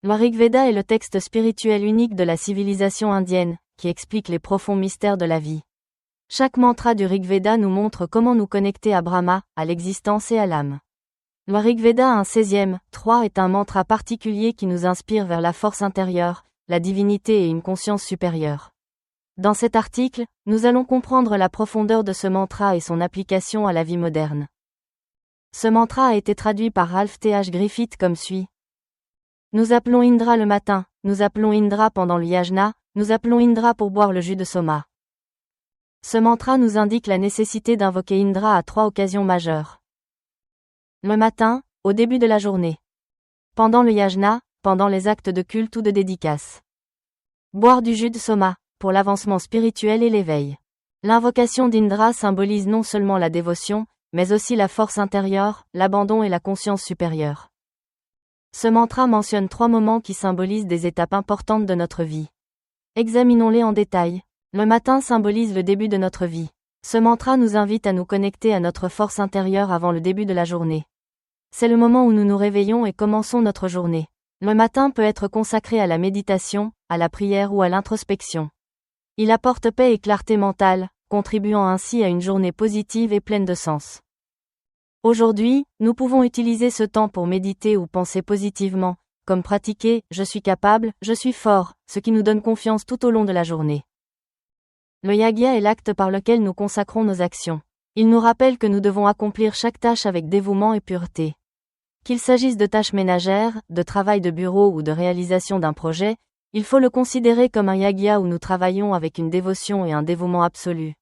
Le Rig Veda est le texte spirituel unique de la civilisation indienne, qui explique les profonds mystères de la vie. Chaque mantra du Rig Veda nous montre comment nous connecter à Brahma, à l'existence et à l'âme. Le Rig Veda, un 16e, 3 est un mantra particulier qui nous inspire vers la force intérieure, la divinité et une conscience supérieure. Dans cet article, nous allons comprendre la profondeur de ce mantra et son application à la vie moderne. Ce mantra a été traduit par Ralph T.H. Griffith comme suit. Nous appelons Indra le matin, nous appelons Indra pendant le yajna, nous appelons Indra pour boire le jus de soma. Ce mantra nous indique la nécessité d'invoquer Indra à 3 occasions majeures. Le matin, au début de la journée. Pendant le yajna, pendant les actes de culte ou de dédicace. Boire du jus de soma, pour l'avancement spirituel et l'éveil. L'invocation d'Indra symbolise non seulement la dévotion, mais aussi la force intérieure, l'abandon et la conscience supérieure. Ce mantra mentionne 3 moments qui symbolisent des étapes importantes de notre vie. Examinons-les en détail. Le matin symbolise le début de notre vie. Ce mantra nous invite à nous connecter à notre force intérieure avant le début de la journée. C'est le moment où nous nous réveillons et commençons notre journée. Le matin peut être consacré à la méditation, à la prière ou à l'introspection. Il apporte paix et clarté mentale, contribuant ainsi à une journée positive et pleine de sens. Aujourd'hui, nous pouvons utiliser ce temps pour méditer ou penser positivement, comme pratiquer « je suis capable, je suis fort », ce qui nous donne confiance tout au long de la journée. Le yagya est l'acte par lequel nous consacrons nos actions. Il nous rappelle que nous devons accomplir chaque tâche avec dévouement et pureté. Qu'il s'agisse de tâches ménagères, de travail de bureau ou de réalisation d'un projet, il faut le considérer comme un yagya où nous travaillons avec une dévotion et un dévouement absolu.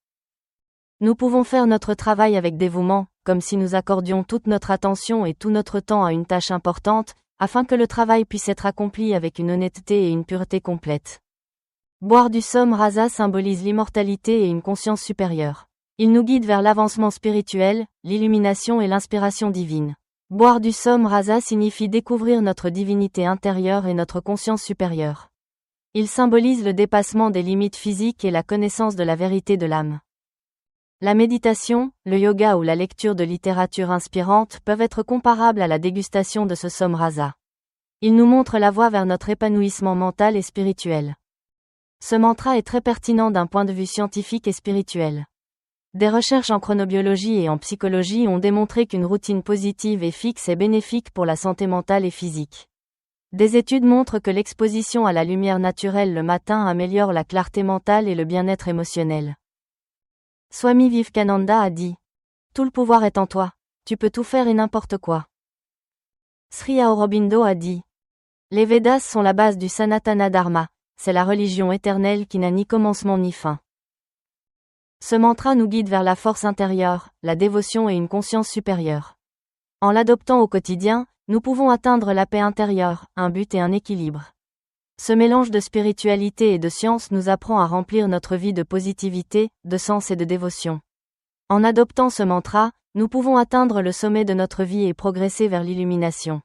Nous pouvons faire notre travail avec dévouement, comme si nous accordions toute notre attention et tout notre temps à une tâche importante, afin que le travail puisse être accompli avec une honnêteté et une pureté complète. Boire du Som Rasa symbolise l'immortalité et une conscience supérieure. Il nous guide vers l'avancement spirituel, l'illumination et l'inspiration divine. Boire du Som Rasa signifie découvrir notre divinité intérieure et notre conscience supérieure. Il symbolise le dépassement des limites physiques et la connaissance de la vérité de l'âme. La méditation, le yoga ou la lecture de littérature inspirante peuvent être comparables à la dégustation de ce Som Rasa. Il nous montre la voie vers notre épanouissement mental et spirituel. Ce mantra est très pertinent d'un point de vue scientifique et spirituel. Des recherches en chronobiologie et en psychologie ont démontré qu'une routine positive et fixe est bénéfique pour la santé mentale et physique. Des études montrent que l'exposition à la lumière naturelle le matin améliore la clarté mentale et le bien-être émotionnel. Swami Vivekananda a dit « Tout le pouvoir est en toi, tu peux tout faire et n'importe quoi ». Sri Aurobindo a dit « Les Védas sont la base du Sanatana Dharma, c'est la religion éternelle qui n'a ni commencement ni fin ». Ce mantra nous guide vers la force intérieure, la dévotion et une conscience supérieure. En l'adoptant au quotidien, nous pouvons atteindre la paix intérieure, un but et un équilibre. Ce mélange de spiritualité et de science nous apprend à remplir notre vie de positivité, de sens et de dévotion. En adoptant ce mantra, nous pouvons atteindre le sommet de notre vie et progresser vers l'illumination.